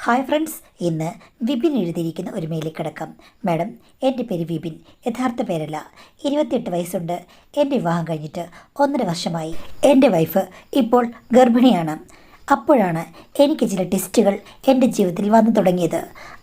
Hi friends, ഇന്ന് വിപിൻ എഴുതിയിരിക്കുന്ന ഒരു മെയിലിൽ കിടക്കാം. മാഡം, എൻ്റെ പേര് വിപിൻ, യഥാർത്ഥ പേരല്ല. 28 വയസ്സുണ്ട്. എൻ്റെ വിവാഹം കഴിഞ്ഞിട്ട് 1.5 വർഷമായി. എൻ്റെ വൈഫ് ഇപ്പോൾ ഗർഭിണിയാണ്. അപ്പോഴാണ് എനിക്ക് ചില ടെസ്റ്റുകൾ എൻ്റെ ജീവിതത്തിൽ വന്നു തുടങ്ങിയത്.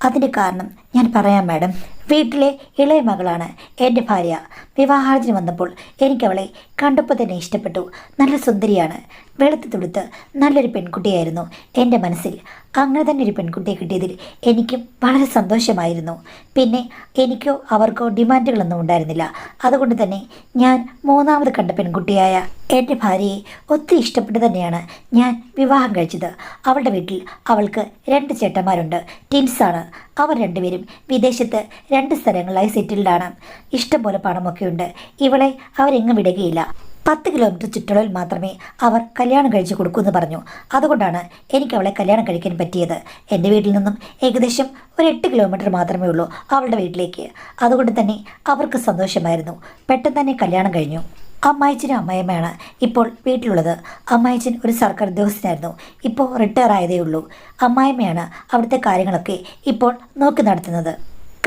അതിൻ്റെ കാരണം ഞാൻ പറയാം മാഡം. വീട്ടിലെ ഇളയ മകളാണ് എൻ്റെ ഭാര്യ. വിവാഹാലോചന വന്നപ്പോൾ എനിക്കവളെ കണ്ടപ്പോൾ തന്നെ ഇഷ്ടപ്പെട്ടു. നല്ല സുന്ദരിയാണ്, വെളുത്ത് തുടുത്ത് നല്ലൊരു പെൺകുട്ടിയായിരുന്നു എൻ്റെ മനസ്സിൽ. അങ്ങനെ തന്നെ ഒരു പെൺകുട്ടിയെ കിട്ടിയതിൽ എനിക്കും വളരെ സന്തോഷമായിരുന്നു. പിന്നെ എനിക്കോ അവർക്കോ ഡിമാൻഡുകളൊന്നും ഉണ്ടായിരുന്നില്ല. അതുകൊണ്ട് തന്നെ ഞാൻ മൂന്നാമത് കണ്ട പെൺകുട്ടിയായ എൻ്റെ ഭാര്യയെ ഒത്തിരി ഇഷ്ടപ്പെട്ട് തന്നെയാണ് ഞാൻ വിവാഹം കഴിച്ചത്. അവളുടെ വീട്ടിൽ അവൾക്ക് 2 ചേട്ടന്മാരുണ്ട്, ട്വിൻസാണ്. അവർ രണ്ടുപേരും വിദേശത്ത് 2 സ്ഥലങ്ങളിലായി സെറ്റിൽഡാണ്. ഇഷ്ടംപോലെ പണമൊക്കെയുണ്ട്. ഇവളെ അവരെങ്ങും വിടുകയില്ല. 10 കിലോമീറ്റർ ചുറ്റളവിൽ മാത്രമേ അവർ കല്യാണം കഴിച്ചു കൊടുക്കൂന്ന് പറഞ്ഞു. അതുകൊണ്ടാണ് എനിക്ക് അവളെ കല്യാണം കഴിക്കാൻ പറ്റിയത്. എൻ്റെ വീട്ടിൽ നിന്നും ഏകദേശം ഒരു 8 കിലോമീറ്റർ മാത്രമേ ഉള്ളൂ അവളുടെ വീട്ടിലേക്ക്. അതുകൊണ്ട് തന്നെ അവർക്ക് സന്തോഷമായിരുന്നു. പെട്ടെന്ന് തന്നെ കല്യാണം കഴിഞ്ഞു. അമ്മായിച്ചനും അമ്മായിയമ്മയാണ് ഇപ്പോൾ വീട്ടിലുള്ളത്. അമ്മായിച്ചൻ ഒരു സർക്കാർ ഉദ്യോഗസ്ഥനായിരുന്നു, ഇപ്പോൾ റിട്ടയർ ആയതേ ഉള്ളൂ. അമ്മായിയമ്മയാണ് അവിടുത്തെ കാര്യങ്ങളൊക്കെ ഇപ്പോൾ നോക്കി നടത്തുന്നത്.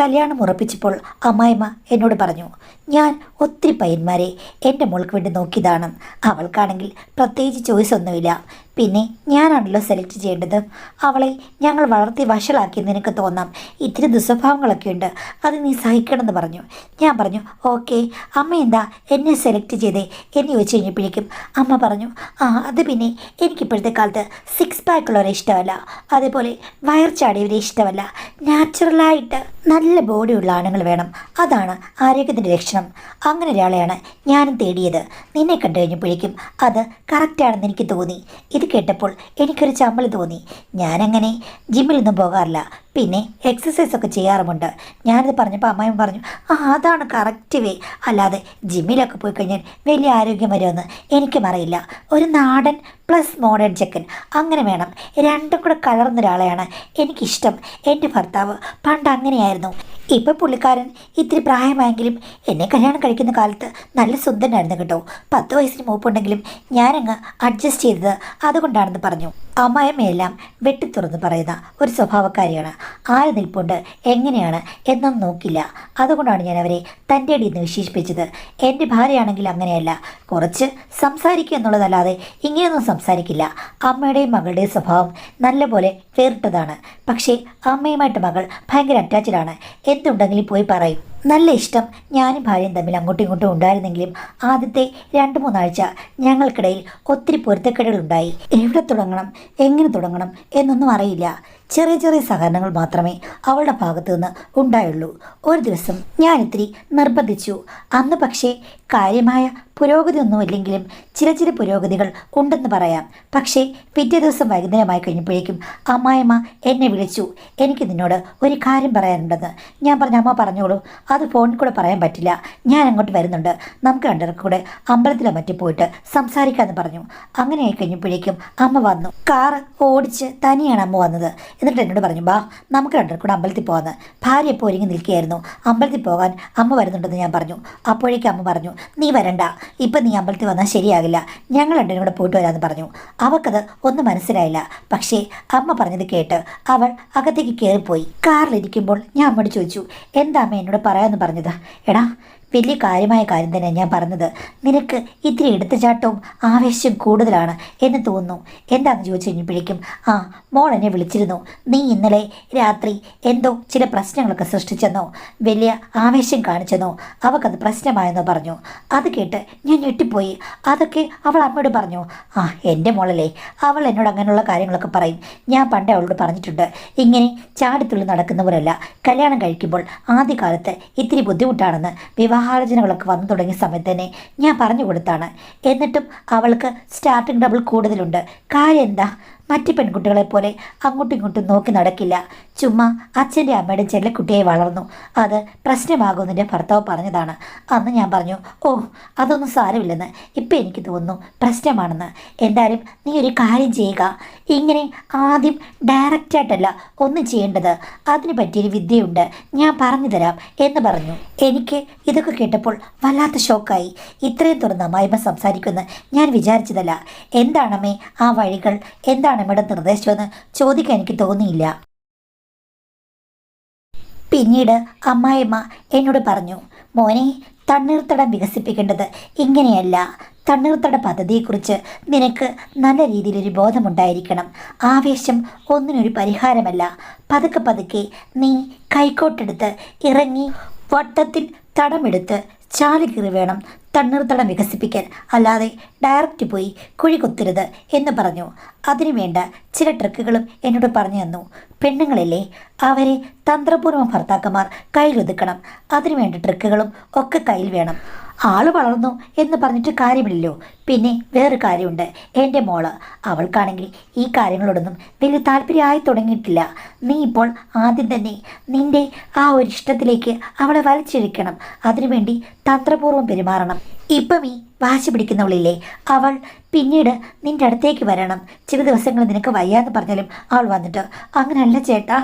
കല്യാണം ഉറപ്പിച്ചപ്പോൾ അമ്മായിമ്മ എന്നോട് പറഞ്ഞു, ഞാൻ ഒത്തിരി പയ്യന്മാരെ എൻ്റെ മോൾക്ക് വേണ്ടി നോക്കിയതാണ്. അവൾക്കാണെങ്കിൽ പ്രത്യേകിച്ച് ചോയ്സ് ഒന്നുമില്ല. പിന്നെ ഞാനാണല്ലോ സെലക്ട് ചെയ്യേണ്ടത്. അവളെ ഞങ്ങൾ വളർത്തി വഷളാക്കിയെന്ന് നിനക്ക് തോന്നാം. ഇത്തിരി ദുസ്വഭാവങ്ങളൊക്കെ ഉണ്ട്, അത് നീ സഹിക്കണമെന്ന് പറഞ്ഞു. ഞാൻ പറഞ്ഞു ഓക്കെ, അമ്മ എന്താ എന്നെ സെലക്ട് ചെയ്തേ എന്ന് ചോദിച്ചു കഴിഞ്ഞപ്പോഴേക്കും അമ്മ പറഞ്ഞു, അത് പിന്നെ എനിക്കിപ്പോഴത്തെ കാലത്ത് 6 പാക്കുള്ളവരെ ഇഷ്ടമല്ല, അതേപോലെ വയർ ചാടിയവരെ ഇഷ്ടമല്ല. നാച്ചുറലായിട്ട് നല്ല ബോഡിയുള്ള ആണുങ്ങൾ വേണം, അതാണ് ആരോഗ്യത്തിൻ്റെ ലക്ഷണം. അങ്ങനെ ഒരാളെയാണ് ഞാനും തേടിയത്. നിന്നെ കണ്ടു കഴിഞ്ഞപ്പോഴേക്കും അത് കറക്റ്റാണെന്ന് എനിക്ക് തോന്നി. ഇത് കേട്ടപ്പോൾ എനിക്കൊരു ചമ്മൽ തോന്നി. ഞാനങ്ങനെ ജിമ്മിലൊന്നും പോകാറില്ല, പിന്നെ എക്സസൈസൊക്കെ ചെയ്യാറുമുണ്ട്. ഞാനത് പറഞ്ഞപ്പോൾ അമ്മായിയും പറഞ്ഞു, അതാണ് കറക്റ്റ് വേ. അല്ലാതെ ജിമ്മിലൊക്കെ പോയി കഴിഞ്ഞാൽ വലിയ ആരോഗ്യം വരുമെന്ന് എനിക്കും അറിയില്ല. ഒരു നാടൻ പ്ലസ് മോഡേൺ ചെക്കൻ അങ്ങനെ വേണം. രണ്ടും കൂടെ കലർന്നൊരാളെയാണ് എനിക്കിഷ്ടം. എൻ്റെ ഭർത്താവ് പണ്ട് അങ്ങനെയായിരുന്നു. ഇപ്പം പുള്ളിക്കാരൻ ഇത്തിരി പ്രായമായെങ്കിലും എന്നെ കല്യാണം കഴിക്കുന്ന കാലത്ത് നല്ല സുന്ദരനായിരുന്നു കേട്ടോ. 10 വയസ്സിന് മൂപ്പുണ്ടെങ്കിലും ഞാനങ്ങ് അഡ്ജസ്റ്റ് ചെയ്തത് അതുകൊണ്ടാണെന്ന് പറഞ്ഞു. അമ്മായിയമ്മയെല്ലാം വെട്ടിത്തുറന്ന് പറയുന്ന ഒരു സ്വഭാവക്കാരിയാണ്. ആര് നിൽപ്പുണ്ട് എങ്ങനെയാണ് എന്നൊന്നും നോക്കില്ല. അതുകൊണ്ടാണ് ഞാൻ അവരെ തൻ്റെ അടിയെന്ന് വിശേഷിപ്പിച്ചത്. എൻ്റെ ഭാര്യയാണെങ്കിൽ അങ്ങനെയല്ല, കുറച്ച് സംസാരിക്കുക എന്നുള്ളതല്ലാതെ ഇങ്ങനെയൊന്നും സംസാരിക്കില്ല. അമ്മയുടെയും മകളുടെയും സ്വഭാവം നല്ലപോലെ വേറിട്ടതാണ്. പക്ഷേ അമ്മയുമായിട്ട് മകൾ ഭയങ്കര അറ്റാച്ച്ഡാണ്. എന്തുണ്ടെങ്കിലും പോയി പറയും. നല്ല ഇഷ്ടം ഞാനും ഭാര്യയും തമ്മിൽ അങ്ങോട്ടും ഇങ്ങോട്ടും ഉണ്ടായിരുന്നെങ്കിലും ആദ്യത്തെ 2-3 ആഴ്ച ഞങ്ങൾക്കിടയിൽ ഒത്തിരി പൊരുത്തക്കേടുകളുണ്ടായി. എവിടെ തുടങ്ങണം, എങ്ങനെ തുടങ്ങണം എന്നൊന്നും അറിയില്ല. ചെറിയ ചെറിയ സഹകരണങ്ങൾ മാത്രമേ അവളുടെ ഭാഗത്തു നിന്ന് ഉണ്ടായുള്ളൂ. ഒരു ദിവസം ഞാനിത്തിരി നിർബന്ധിച്ചു. അന്ന് പക്ഷേ കാര്യമായ പുരോഗതി ഒന്നുമില്ലെങ്കിലും ചില പുരോഗതികൾ ഉണ്ടെന്ന് പറയാം. പക്ഷേ പിറ്റേ ദിവസം വൈകുന്നേരമായി കഴിഞ്ഞപ്പോഴേക്കും അമ്മായിമ്മ എന്നെ വിളിച്ചു. എനിക്ക് നിന്നോട് ഒരു കാര്യം പറയാനുണ്ടെന്ന്. ഞാൻ പറഞ്ഞു, അമ്മ പറഞ്ഞോളൂ. അത് ഫോണിൽ കൂടെ പറയാൻ പറ്റില്ല, ഞാൻ അങ്ങോട്ട് വരുന്നുണ്ട്, നമുക്ക് രണ്ടുപേർക്കും കൂടെ അമ്പലത്തിലോ മറ്റു പോയിട്ട് സംസാരിക്കാമെന്ന് പറഞ്ഞു. അങ്ങനെ ആയി കഴിഞ്ഞപ്പോഴേക്കും അമ്മ വന്നു. കാറ് ഓടിച്ച് തനിയാണ് അമ്മ വന്നത്. എന്നിട്ട് എന്നോട് പറഞ്ഞു, ബാ നമുക്ക് രണ്ടുപേർക്കും കൂടെ അമ്പലത്തിൽ പോകാമെന്ന്. ഭാര്യ ഇപ്പോൾ ഒരുങ്ങി നിൽക്കുകയായിരുന്നു. അമ്പലത്തിൽ പോകാൻ അമ്മ വരുന്നുണ്ടെന്ന് ഞാൻ പറഞ്ഞു. അപ്പോഴേക്കും അമ്മ പറഞ്ഞു, നീ വരണ്ട, ഇപ്പം നീ അമ്പലത്തിൽ വന്നാൽ ശരിയാകില്ല, ഞങ്ങൾ രണ്ടുപേരും കൂടെ പോയിട്ട് വരാമെന്ന് പറഞ്ഞു. അവൾക്കത് ഒന്നും മനസ്സിലായില്ല. പക്ഷേ അമ്മ പറഞ്ഞത് കേട്ട് അവൾ അകത്തേക്ക് കയറിപ്പോയി. കാറിലിരിക്കുമ്പോൾ ഞാൻ അമ്മയോട് ചോദിച്ചു, എന്താ അമ്മ എന്നോട് പറയാമെന്ന് പറഞ്ഞത്? എടാ, വലിയ കാര്യമായ കാര്യം തന്നെ ഞാൻ പറഞ്ഞത്. നിനക്ക് ഇത്തിരി എടുത്തുചാട്ടവും ആവേശവും കൂടുതലാണ് എന്ന് തോന്നുന്നു. എന്താണെന്ന് ചോദിച്ചു കഴിഞ്ഞപ്പോഴേക്കും മോൾ എന്നെ വിളിച്ചിരുന്നു. നീ ഇന്നലെ രാത്രി എന്തോ ചില പ്രശ്നങ്ങളൊക്കെ സൃഷ്ടിച്ചെന്നോ വലിയ ആവേശം കാണിച്ചെന്നോ അവൾക്കത് പ്രശ്നമായെന്നോ പറഞ്ഞു. അത് കേട്ട് ഞാൻ ഞെട്ടിപ്പോയി. അതൊക്കെ അവൾ അമ്മയോട് പറഞ്ഞു. എൻ്റെ മോളല്ലേ, അവൾ എന്നോട് അങ്ങനെയുള്ള കാര്യങ്ങളൊക്കെ പറയും. ഞാൻ പണ്ടേ അവളോട് പറഞ്ഞിട്ടുണ്ട്, ഇങ്ങനെ ചാടിത്തുള്ളി നടക്കുന്നവരല്ല. കല്യാണം കഴിക്കുമ്പോൾ ആദ്യകാലത്ത് ഇത്തിരി ബുദ്ധിമുട്ടാണെന്ന് വിവാഹാലോചനകളൊക്കെ വന്നു തുടങ്ങിയ സമയത്ത് തന്നെ ഞാൻ പറഞ്ഞു കൊടുത്താണ്. എന്നിട്ടും അവൾക്ക് സ്റ്റാർട്ടിംഗ് ട്രബിൾ കൂടുതലുണ്ട്. കാര്യം എന്താ? മറ്റ് പെൺകുട്ടികളെ പോലെ അങ്ങോട്ടും ഇങ്ങോട്ടും നോക്കി നടക്കില്ല. ചുമ്മാ അച്ഛൻ്റെ അമ്മയുടെ ചെല്ലക്കുട്ടിയായി വളർന്നു. അത് പ്രശ്നമാകുമെന്ന് ഭർത്താവ് പറഞ്ഞതാണ്. അന്ന് ഞാൻ പറഞ്ഞു, അതൊന്നും സാരമില്ലെന്ന്. ഇപ്പം എനിക്ക് തോന്നുന്നു പ്രശ്നമാണെന്ന്. എന്തായാലും നീ ഒരു കാര്യം ചെയ്യുക, ഇങ്ങനെ ആദ്യം ഡയറക്റ്റായിട്ടല്ല ഒന്നും ചെയ്യേണ്ടത്, അതിന് പറ്റിയൊരു വിദ്യയുണ്ട്, ഞാൻ പറഞ്ഞു തരാം എന്ന് പറഞ്ഞു. എനിക്ക് ഇതൊക്കെ കേട്ടപ്പോൾ വല്ലാത്ത ഷോക്കായി. ഇത്രയും തുറന്ന് അമ്മായിമ്മ സംസാരിക്കുമെന്ന് ഞാൻ വിചാരിച്ചതല്ല. എന്താണമ്മേ ആ വഴികൾ, എന്താണ് അമ്മയുടെ നിർദ്ദേശമെന്ന് ചോദിക്കാൻ എനിക്ക് തോന്നിയില്ല. പിന്നീട് അമ്മായിമ്മ എന്നോട് പറഞ്ഞു, മോനെ, തണ്ണീർത്തടം വികസിപ്പിക്കേണ്ടത് ഇങ്ങനെയല്ല. തണ്ണീർത്തട പദ്ധതിയെക്കുറിച്ച് നിനക്ക് നല്ല രീതിയിലൊരു ബോധമുണ്ടായിരിക്കണം. ആവേശം ഒന്നിനൊരു പരിഹാരമല്ല. പതുക്കെ പതുക്കെ നീ കൈക്കോട്ടെടുത്ത് ഇറങ്ങി വട്ടത്തിൽ തടമെടുത്ത് ചാലുകീറി വേണം തണ്ണീർത്തടം വികസിപ്പിക്കാൻ, അല്ലാതെ ഡയറക്റ്റ് പോയി കുഴി കൊത്തരുത് എന്ന് പറഞ്ഞു. അതിനുവേണ്ട ചില ട്രിക്കുകളും എന്നോട് പറഞ്ഞു തന്നു. പെണ്ണുങ്ങളല്ലേ, അവരെ തന്ത്രപൂർവ്വം ഭർത്താക്കന്മാർ കയ്യിലൊതുക്കണം. അതിനുവേണ്ട ട്രിക്കുകളും ഒക്കെ കയ്യിൽ വേണം. ആള് വളർന്നു എന്ന് പറഞ്ഞിട്ട് കാര്യമില്ലല്ലോ. പിന്നെ വേറെ കാര്യമുണ്ട്, എൻ്റെ മോള്. അവൾക്കാണെങ്കിൽ ഈ കാര്യങ്ങളോടൊന്നും വലിയ താല്പര്യമായി തുടങ്ങിയിട്ടില്ല. നീ ഇപ്പോൾ ആദ്യം തന്നെ നിൻ്റെ ആ ഒരു ഇഷ്ടത്തിലേക്ക് അവളെ വലിച്ചിഴക്കണം. അതിനുവേണ്ടി തന്ത്രപൂർവ്വം പെരുമാറണം. ഇപ്പം ഈ വാശി പിടിക്കുന്നവളില്ലേ, അവൾ പിന്നീട് നിൻ്റെ അടുത്തേക്ക് വരണം. ചില ദിവസങ്ങൾ നിനക്ക് വയ്യാന്ന് പറഞ്ഞാലും അവൾ വന്നിട്ട്, അങ്ങനല്ല ചേട്ടാ,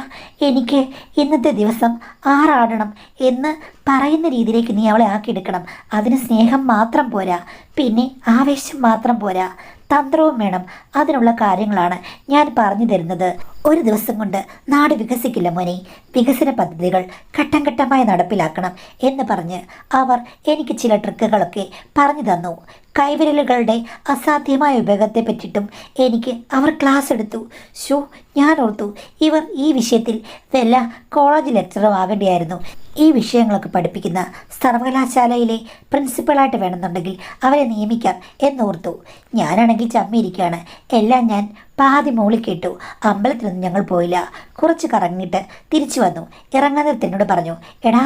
എനിക്ക് ഇന്നത്തെ ദിവസം ആറാടണം എന്ന് പറയുന്ന രീതിയിലേക്ക് നീ അവളെ ആക്കിയെടുക്കണം. അതിന് സ്നേഹം മാത്രം പോരാ, പിന്നെ ആവേശം മാത്രം പോരാ, തന്ത്രവും വേണം. അതിനുള്ള കാര്യങ്ങളാണ് ഞാൻ പറഞ്ഞു തരുന്നത്. ഒരു ദിവസം കൊണ്ട് നാട് വികസിക്കില്ല മോനെ. വികസന പദ്ധതികൾ ഘട്ടം ഘട്ടമായി നടപ്പിലാക്കണം എന്ന് പറഞ്ഞ് അവർ എനിക്ക് ചില ട്രിക്കുകളൊക്കെ പറഞ്ഞു തന്നു. കൈവിരലുകളുടെ അസാധ്യമായ ഉപയോഗത്തെ പറ്റിയിട്ടും എനിക്ക് അവർ ക്ലാസ് എടുത്തു. ഞാൻ ഓർത്തു, ഇവർ ഈ വിഷയത്തിൽ വല്ല കോളേജ് ലെക്ചറും ആകേണ്ടിയായിരുന്നു. ഈ വിഷയങ്ങളൊക്കെ പഠിപ്പിക്കുന്ന സർവകലാശാലയിലെ പ്രിൻസിപ്പളായിട്ട് വേണമെന്നുണ്ടെങ്കിൽ അവരെ നിയമിക്കാം എന്നോർത്തു. ഞാനാണെങ്കിൽ ചമ്മിയിരിക്കുകയാണ്. എല്ലാം ഞാൻ പാതി മോളിൽ കേട്ടു. അമ്പലത്തിലൊന്നും ഞങ്ങൾ പോയില്ല. കുറച്ച് കറങ്ങിയിട്ട് തിരിച്ചു വന്നു. ഇറങ്ങാൻ നേരത്ത് എന്നോട് പറഞ്ഞു, എടാ,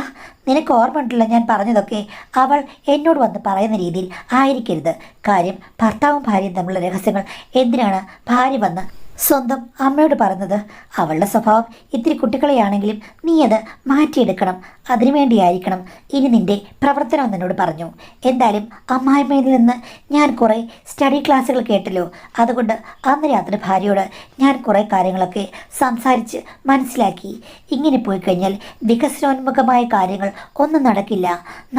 നിനക്ക് ഓർമ്മ ഉണ്ടല്ലോ ഞാൻ പറഞ്ഞതൊക്കെ അവൾ എന്നോട് വന്ന് പറയുന്ന രീതിയിൽ ആയിരിക്കരുത്. കാര്യം ഭർത്താവും ഭാര്യയും തമ്മിലുള്ള രഹസ്യങ്ങൾ എന്തിനാണ് ഭാര്യ വന്ന് സ്വന്തം അമ്മയോട് പറഞ്ഞത്? അവളുടെ സ്വഭാവം ഇത്തിരി കുട്ടികളെയാണെങ്കിലും നീ അത് മാറ്റിയെടുക്കണം. അതിനുവേണ്ടിയായിരിക്കണം ഇനി നിൻ്റെ പ്രവർത്തനം എന്നോട് പറഞ്ഞു. എന്തായാലും അമ്മായിമ്മയിൽ നിന്ന് ഞാൻ കുറേ സ്റ്റഡി ക്ലാസ്സുകൾ കേട്ടല്ലോ. അതുകൊണ്ട് അന്ന് രാത്രി ഭാര്യയോട് ഞാൻ കുറേ കാര്യങ്ങളൊക്കെ സംസാരിച്ച് മനസ്സിലാക്കി. ഇങ്ങനെ പോയി കഴിഞ്ഞാൽ വികസനോന്മുഖമായ കാര്യങ്ങൾ ഒന്നും നടക്കില്ല.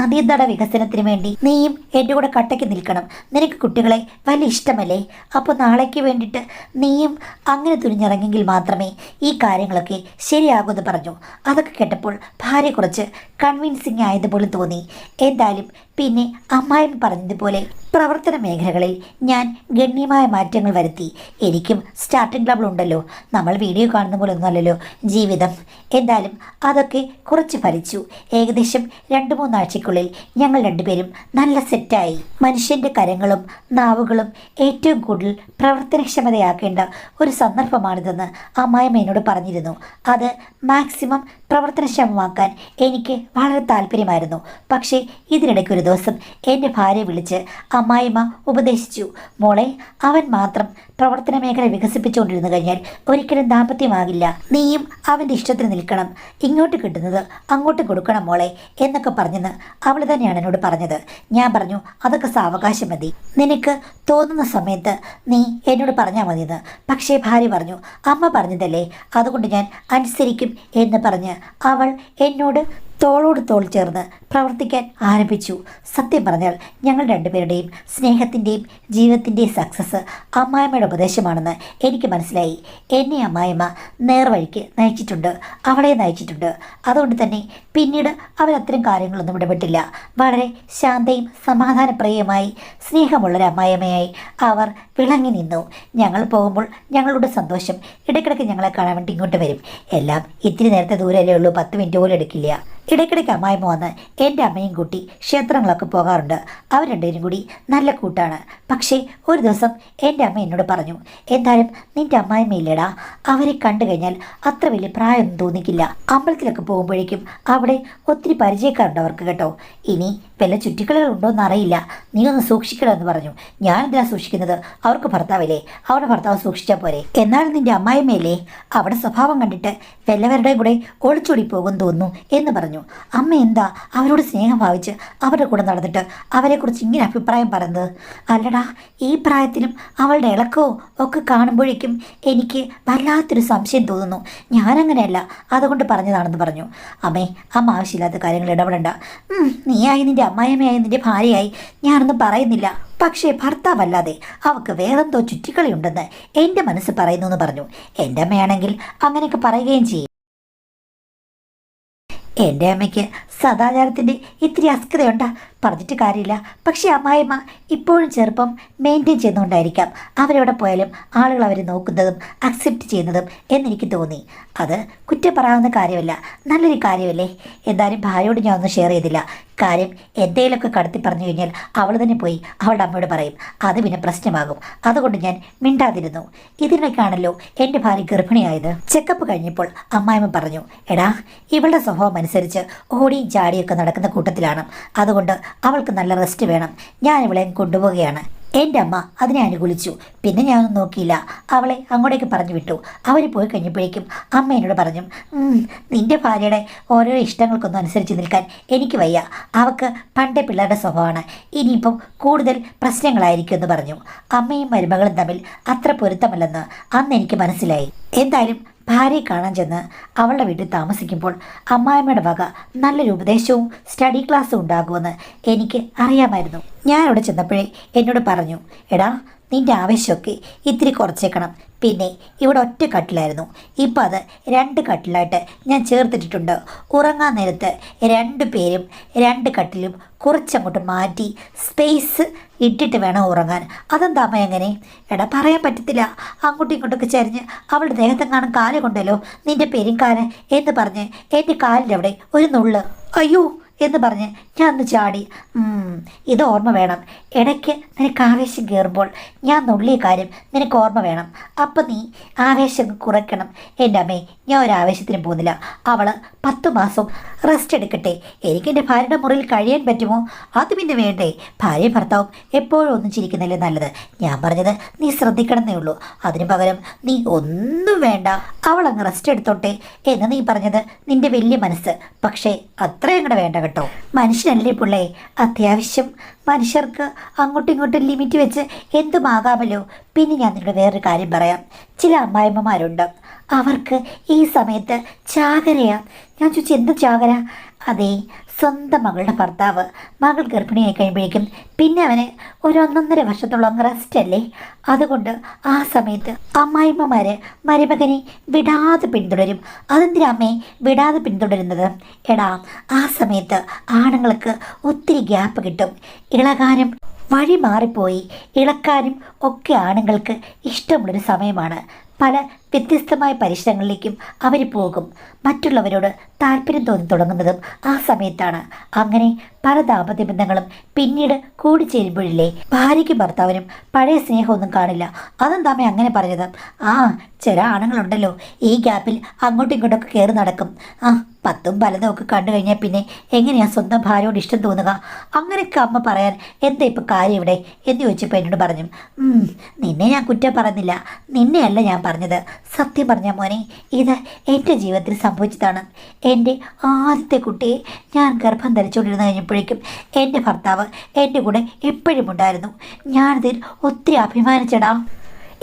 നദീതട വികസനത്തിന് വേണ്ടി നീയും എൻ്റെ കൂടെ കട്ടയ്ക്ക് നിൽക്കണം. നിനക്ക് കുട്ടികളെ വലിയ ഇഷ്ടമല്ലേ? അപ്പോൾ നാളേക്ക് വേണ്ടിയിട്ട് നീയും അങ്ങനെ തുനിഞ്ഞിറങ്ങെങ്കിൽ മാത്രമേ ഈ കാര്യങ്ങളൊക്കെ ശരിയാകുമെന്ന് പറഞ്ഞു. അതൊക്കെ കേട്ടപ്പോൾ ഭാര്യ കുറച്ച് കൺവിൻസിങ് ആയതുപോലെ തോന്നി. എന്തായാലും പിന്നെ അമ്മായിമ്മ പറഞ്ഞതുപോലെ പ്രവർത്തന മേഖലകളിൽ ഞാൻ ഗണ്യമായ മാറ്റങ്ങൾ വരുത്തി. എനിക്കും സ്റ്റാർട്ടിംഗ് ട്രബിൾ ഉണ്ടല്ലോ. നമ്മൾ വീഡിയോ കാണുന്ന പോലെ ഒന്നുമല്ലല്ലോ ജീവിതം. എന്തായാലും അതൊക്കെ കുറച്ച് ഫലിച്ചു. ഏകദേശം 2-3 ആഴ്ചയ്ക്കുള്ളിൽ ഞങ്ങൾ രണ്ടുപേരും നല്ല സെറ്റായി. മനുഷ്യൻ്റെ കരങ്ങളും നാവുകളും ഏറ്റവും കൂടുതൽ പ്രവർത്തനക്ഷമതയാക്കേണ്ട ഒരു സന്ദർഭമാണിതെന്ന് അമ്മായിമ്മ എന്നോട് പറഞ്ഞിരുന്നു. അത് മാക്സിമം പ്രവർത്തനക്ഷമമാക്കാൻ എനിക്ക് വളരെ താല്പര്യമായിരുന്നു. പക്ഷേ ഇതിനിടയ്ക്ക് ഒരു ദിവസം എൻ്റെ ഭാര്യ വിളിച്ച് അമ്മായിമ്മ ഉപദേശിച്ചു, മോളെ, അവൻ മാത്രം പ്രവർത്തന മേഖല വികസിപ്പിച്ചുകൊണ്ടിരുന്നു കഴിഞ്ഞാൽ ഒരിക്കലും ദാമ്പത്യമാകില്ല. നീയും അവൻ്റെ ഇഷ്ടത്തിന് നിൽക്കണം. ഇങ്ങോട്ട് കിട്ടുന്നത് അങ്ങോട്ട് കൊടുക്കണം മോളെ എന്നൊക്കെ പറഞ്ഞെന്ന് അവൾ തന്നെയാണ് എന്നോട് പറഞ്ഞത്. ഞാൻ പറഞ്ഞു, അതൊക്കെ സാവകാശം മതി. നിനക്ക് തോന്നുന്ന സമയത്ത് നീ എന്നോട് പറഞ്ഞാൽ മതിയെന്ന്. പക്ഷേ ഭാര്യ പറഞ്ഞു, അമ്മ പറഞ്ഞതല്ലേ, അതുകൊണ്ട് ഞാൻ അനുസരിക്കും എന്ന് പറഞ്ഞ് അവൾ എന്നോട് തോളോട് തോൾ ചേർന്ന് പ്രവർത്തിക്കാൻ ആരംഭിച്ചു. സത്യം പറഞ്ഞാൽ ഞങ്ങൾ രണ്ടുപേരുടെയും സ്നേഹത്തിൻ്റെയും ജീവിതത്തിൻ്റെയും സക്സസ് അമ്മായിമ്മയുടെ ഉപദേശമാണെന്ന് എനിക്ക് മനസ്സിലായി. എന്നെ അമ്മായിമ്മ നേർവഴിക്ക് നയിച്ചിട്ടുണ്ട്, അവളെ നയിച്ചിട്ടുണ്ട്. അതുകൊണ്ട് തന്നെ പിന്നീട് അവരത്തരം കാര്യങ്ങളൊന്നും ഇടപെട്ടില്ല. വളരെ ശാന്തയും സമാധാനപ്രിയമായി സ്നേഹമുള്ളൊരു അമ്മായിമ്മയായി അവർ വിളങ്ങി നിന്നു. ഞങ്ങൾ പോകുമ്പോൾ ഞങ്ങളുടെ സന്തോഷം ഇടയ്ക്കിടയ്ക്ക് ഞങ്ങളെ കാണാൻ വേണ്ടി ഇങ്ങോട്ട് വരും. എല്ലാം ഇത്തിരി നേരത്തെ ദൂരമല്ലേ ഉള്ളൂ, 10 മിനിറ്റ് പോലും എടുക്കില്ല. ഇടയ്ക്കിടയ്ക്ക് അമ്മായിമ്മ വന്ന് എൻ്റെ അമ്മയും കൂട്ടി ക്ഷേത്രങ്ങളൊക്കെ പോകാറുണ്ട്. അവർ രണ്ടുപേരും കൂടി നല്ല കൂട്ടാണ്. പക്ഷേ ഒരു ദിവസം എൻ്റെ അമ്മ എന്നോട് പറഞ്ഞു, എന്തായാലും നിൻ്റെ അമ്മായിമ്മയില്ലടാ, അവരെ കണ്ടു കഴിഞ്ഞാൽ അത്ര വലിയ പ്രായമൊന്നും തോന്നിക്കില്ല. അമ്പലത്തിലൊക്കെ പോകുമ്പോഴേക്കും അവിടെ ഒത്തിരി പരിചയക്കാരുണ്ട് അവർക്ക് കേട്ടോ. ഇനി വല്ല ചുറ്റിക്കളികൾ ഉണ്ടോയെന്ന് അറിയില്ല, നീ ഒന്ന് സൂക്ഷിക്കണമെന്ന് പറഞ്ഞു. ഞാനെന്തിനാ സൂക്ഷിക്കുന്നത്? അവർക്ക് ഭർത്താവില്ലേ, അവരുടെ ഭർത്താവ് സൂക്ഷിച്ചാൽ പോരെ. എന്നാലും നിൻ്റെ അമ്മായിമ്മയല്ലേ, അവിടെ സ്വഭാവം കണ്ടിട്ട് വല്ലവരുടെയും കൂടെ ഒളിച്ചോടി പോകും തോന്നുന്നു എന്ന് പറഞ്ഞു. അമ്മ എന്താ അവരോട് സ്നേഹം ഭാവിച്ച് അവരുടെ കൂടെ നടന്നിട്ട് അവരെക്കുറിച്ച് ഇങ്ങനെ അഭിപ്രായം പറയുന്നത്? അല്ലടാ, ഈ പ്രായത്തിലും അവളുടെ ഇളക്കവും ഒക്കെ കാണുമ്പോഴേക്കും എനിക്ക് വല്ലാത്തൊരു സംശയം തോന്നുന്നു. ഞാനങ്ങനെയല്ല, അതുകൊണ്ട് പറഞ്ഞതാണെന്ന് പറഞ്ഞു. അമ്മ ആവശ്യമില്ലാത്ത കാര്യങ്ങൾ ഇടപെടണ്ട. നീയായി നിൻ്റെ അമ്മായിയമ്മയായി നിൻ്റെ ഭാര്യയായി ഞാനൊന്നും പറയുന്നില്ല. പക്ഷേ ഭർത്താവല്ലാതെ അവൾക്ക് വേറെന്തോ ചുറ്റിക്കളിയുണ്ടെന്ന് എൻ്റെ മനസ്സ് പറയുന്നു എന്ന് പറഞ്ഞു. എൻ്റെ അമ്മയാണെങ്കിൽ അങ്ങനെയൊക്കെ പറയുകയും ചെയ്യും. എൻ്റെ അമ്മയ്ക്ക് സദാചാരത്തിൻ്റെ ഇത്തിരി അസ്കതയുണ്ട്, പറഞ്ഞിട്ട് കാര്യമില്ല. പക്ഷേ അമ്മായിമ്മ ഇപ്പോഴും ചെറുപ്പം മെയിൻറ്റെയിൻ ചെയ്യുന്നതുകൊണ്ടായിരിക്കാം അവരെവിടെ പോയാലും ആളുകൾ അവരെ നോക്കുന്നതും അക്സെപ്റ്റ് ചെയ്യുന്നതും എന്നെനിക്ക് തോന്നി. അത് കുറ്റം പറയാവുന്ന കാര്യമല്ല, നല്ലൊരു കാര്യമല്ലേ. എന്തായാലും ഭാര്യയോട് ഞാൻ ഒന്നും ഷെയർ ചെയ്തില്ല. കാര്യം എന്തെങ്കിലുമൊക്കെ കടത്തി പറഞ്ഞു കഴിഞ്ഞാൽ അവൾ തന്നെ പോയി അവളുടെ അമ്മയോട് പറയും, അത് പിന്നെ പ്രശ്നമാകും. അതുകൊണ്ട് ഞാൻ മിണ്ടാതിരുന്നു. ഇതിനൊക്കെയാണല്ലോ എൻ്റെ ഭാര്യ ഗർഭിണിയായത്. ചെക്കപ്പ് കഴിഞ്ഞപ്പോൾ അമ്മായിമ്മ പറഞ്ഞു, എടാ ഇവളുടെ സ്വഭാവം അനുസരിച്ച് ഓടിയും ചാടിയൊക്കെ നടക്കുന്ന കൂട്ടത്തിലാണ്, അതുകൊണ്ട് അവൾക്ക് നല്ല റെസ്റ്റ് വേണം, ഞാൻ ഇവളെ കൊണ്ടുപോവുകയാണ്. എൻ്റെ അമ്മ അതിനെ അനുകൂലിച്ചു. പിന്നെ ഞാനൊന്നും നോക്കിയില്ല, അവളെ അങ്ങോട്ടേക്ക് പറഞ്ഞു വിട്ടു. അവർ പോയി കഴിഞ്ഞപ്പോഴേക്കും അമ്മ എന്നോട് പറഞ്ഞു, നിൻ്റെ ഭാര്യയുടെ ഓരോ ഇഷ്ടങ്ങൾക്കൊന്നും അനുസരിച്ച് നിൽക്കാൻ എനിക്ക് വയ്യ, അവൾക്ക് പണ്ടേ പിള്ളേരുടെ സ്വഭാവമാണ്, ഇനിയിപ്പം കൂടുതൽ പ്രശ്നങ്ങളായിരിക്കും എന്ന് പറഞ്ഞു. അമ്മയും മരുമകളും തമ്മിൽ അത്ര പൊരുത്തമല്ലെന്ന് അന്ന് എനിക്ക് മനസ്സിലായി. എന്തായാലും ഭാര്യയെ കാണാൻ ചെന്ന് അവളുടെ വീട്ടിൽ താമസിക്കുമ്പോൾ അമ്മായിമ്മയുടെ വക നല്ലൊരു ഉപദേശവും സ്റ്റഡി ക്ലാസ്സും ഉണ്ടാകുമെന്ന് എനിക്ക് അറിയാമായിരുന്നു. ഞാൻ അവിടെ ചെന്നപ്പോഴേ എന്നോട് പറഞ്ഞു, എടാ നിൻ്റെ ആവേശമൊക്കെ ഇത്തിരി കുറച്ചേക്കണം. പിന്നെ ഇവിടെ ഒറ്റ കട്ടിലായിരുന്നു, ഇപ്പം അത് 2 കട്ടിലായിട്ട് ഞാൻ ചേർത്തിട്ടിട്ടുണ്ട്. ഉറങ്ങാൻ നേരത്ത് 2 പേരും 2 കട്ടിലും കുറച്ചങ്ങോട്ട് മാറ്റി സ്പേസ് ഇട്ടിട്ട് വേണം ഉറങ്ങാൻ. അതെന്താ അമ്മ എങ്ങനെ? എടാ പറയാൻ പറ്റത്തില്ല, അങ്ങോട്ടും ഇങ്ങോട്ടൊക്കെ ചരിഞ്ഞ് അവളുടെ ദേഹത്തെങ്ങാനും കാല് കൊണ്ടല്ലോ നിൻ്റെ പെരുങ്കാല് എന്ന് പറഞ്ഞ് എൻ്റെ കാലിൻ്റെ അവിടെ ഒരു നുള്ള്, അയ്യോ എന്ന് പറഞ്ഞ് ഞാൻ ഒന്ന് ചാടി. ഇത് ഓർമ്മ വേണം, ഇടയ്ക്ക് നിനക്ക് ആവേശം കയറുമ്പോൾ ഞാൻ നുള്ളിയ കാര്യം നിനക്ക് ഓർമ്മ വേണം. അപ്പം നീ ആവേശം കുറയ്ക്കണം. എൻ്റെ അമ്മേ, ഞാൻ ഒരു ആവേശത്തിനും പോകുന്നില്ല. അവൾ 10 മാസം റെസ്റ്റ് എടുക്കട്ടെ. എനിക്ക് എൻ്റെ ഭാര്യയുടെ മുറിയിൽ കഴിയാൻ പറ്റുമോ? അത് പിന്നെ വേണ്ടേ? ഭാര്യയും ഭർത്താവും എപ്പോഴും ഒന്നും ചിരിക്കുന്നതല്ലേ നല്ലത്. ഞാൻ പറഞ്ഞത് നീ ശ്രദ്ധിക്കണമെന്നേ ഉള്ളൂ. അതിനു പകരം നീ ഒന്നും വേണ്ട, അവൾ അങ്ങ് റെസ്റ്റ് എടുത്തോട്ടെ എന്ന് നീ പറഞ്ഞത് നിൻ്റെ വലിയ മനസ്സ്. പക്ഷേ അത്രയും കൂടെ വേണ്ട കേട്ടോ. മനുഷ്യനല്ലേ പിള്ളേ, അത്യാവശ്യം മനുഷ്യർക്ക് അങ്ങോട്ടും ഇങ്ങോട്ടും ലിമിറ്റ് വെച്ച് എന്തുമാകാമല്ലോ. പിന്നെ ഞാൻ നിങ്ങളുടെ വേറൊരു കാര്യം പറയാം. ചില അമ്മായിമ്മമാരുണ്ട്, അവർക്ക് ഈ സമയത്ത് ചാകരയാ. ഞാൻ ചോദിച്ചു, എന്ത് ചാകര? അതെ, സ്വന്തം മകളുടെ ഭർത്താവ് മകൾ ഗർഭിണിയായി കഴിയുമ്പോഴേക്കും പിന്നെ അവന് ഒരു 1.5 വർഷത്തോളം റെസ്റ്റ് അല്ലേ. അതുകൊണ്ട് ആ സമയത്ത് അമ്മായിമ്മമാര് മരുമകനെ വിടാതെ പിന്തുടരും. അതെന്തിനാ അമ്മേ വിടാതെ പിന്തുടരുന്നത്? എടാ, ആ സമയത്ത് ആണുങ്ങൾക്ക് ഒത്തിരി ഗ്യാപ്പ് കിട്ടും. ഇളകാനും വഴി മാറിപ്പോയി ഇളക്കാനും ഒക്കെ ആണുങ്ങൾക്ക് ഇഷ്ടമുള്ളൊരു സമയമാണ്. പല വ്യത്യസ്തമായ പരിസരങ്ങളിലേക്കും അവർ പോകും. മറ്റുള്ളവരോട് താല്പര്യം തോന്നി തുടങ്ങുന്നതും ആ സമയത്താണ്. അങ്ങനെ പല ദാമ്പത്യ ബന്ധങ്ങളും പിന്നീട് കൂടിച്ചേരുമ്പോഴില്ലേ ഭാര്യയ്ക്കും ഭർത്താവിനും പഴയ സ്നേഹമൊന്നും കാണില്ല. അതെന്താമേ അങ്ങനെ പറഞ്ഞത്? ചില ആണുങ്ങളുണ്ടല്ലോ ഈ ഗ്യാപ്പിൽ അങ്ങോട്ടും ഇങ്ങോട്ടൊക്കെ കയറി നടക്കും. 10ഉം 12ഉം ഒക്കെ കണ്ടു കഴിഞ്ഞാൽ പിന്നെ എങ്ങനെയാ സ്വന്തം ഭാര്യയോട് ഇഷ്ടം തോന്നുക? അങ്ങനെയൊക്കെ അമ്മ പറയാൻ എന്താ ഇപ്പം കാര്യം ഇവിടെ എന്ന് ചോദിച്ചപ്പോൾ എന്നോട് പറഞ്ഞു, നിന്നെ ഞാൻ കുറ്റം പറഞ്ഞില്ല, നിന്നെയല്ല ഞാൻ പറഞ്ഞത്. സത്യം പറഞ്ഞ മോനെ, ഇത് എൻ്റെ ജീവിതത്തിൽ സംഭവിച്ചതാണ്. എൻ്റെ ആദ്യത്തെ കുട്ടിയെ ഞാൻ ഗർഭം ധരിച്ചുകൊണ്ടിരുന്ന് കഴിഞ്ഞപ്പോഴേക്കും എൻ്റെ ഭർത്താവ് എൻ്റെ കൂടെ എപ്പോഴും ഉണ്ടായിരുന്നു. ഞാനതിൽ ഒത്തിരി അഭിമാനിച്ചടാ.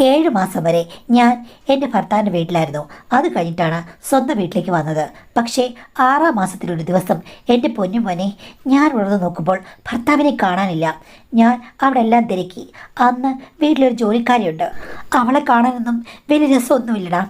7 മാസം വരെ ഞാൻ എൻ്റെ ഭർത്താവിൻ്റെ വീട്ടിലായിരുന്നു. അത് കഴിഞ്ഞിട്ടാണ് സ്വന്തം വീട്ടിലേക്ക് വന്നത്. പക്ഷേ 6ആം മാസത്തിലൊരു ദിവസം എൻ്റെ പൊന്നു മോനെ, ഞാൻ ഉണർന്ന് നോക്കുമ്പോൾ ഭർത്താവിനെ കാണാനില്ല. ഞാൻ അവിടെ എല്ലാം തിരക്കി. അന്ന് വീട്ടിലൊരു ജോലിക്കാരിയുണ്ട്, അവളെ കാണാനൊന്നും വലിയ രസമൊന്നുമില്ലടാ.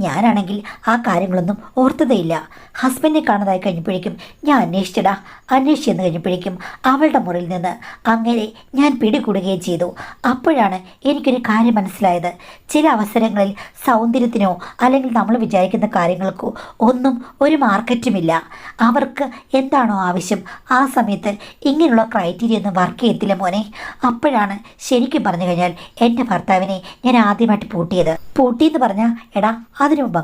ഞാനാണെങ്കിൽ ആ കാര്യങ്ങളൊന്നും ഓർത്തതേയില്ല. ഹസ്ബൻഡിനെ കാണാതായി കഴിഞ്ഞപ്പോഴേക്കും ഞാൻ അന്വേഷിച്ചെന്ന് കഴിഞ്ഞപ്പോഴേക്കും അവളുടെ മുറിയിൽ നിന്ന് അങ്ങനെ ഞാൻ പിടികൂടുകയും ചെയ്തു. അപ്പോഴാണ് എനിക്കൊരു കാര്യം മനസ്സിലായത്. ചില അവസരങ്ങളിൽ സൗന്ദര്യത്തിനോ അല്ലെങ്കിൽ നമ്മൾ വിചാരിക്കുന്ന കാര്യങ്ങൾക്കോ ഒന്നും ഒരു മാർക്കറ്റുമില്ല. അവർക്ക് എന്താണോ ആവശ്യം ആ സമയത്ത് ഇങ്ങനെയുള്ള ക്രൈറ്റീരിയ ഒന്നും വർക്ക് ചെയ്യത്തില്ല മോനെ. അപ്പോഴാണ് ശരിക്കും പറഞ്ഞു കഴിഞ്ഞാൽ എൻ്റെ ഭർത്താവിനെ ഞാൻ ആദ്യമായിട്ട് പൂട്ടിയെന്ന് പറഞ്ഞാൽ എടാ, അതിനു മുമ്പ്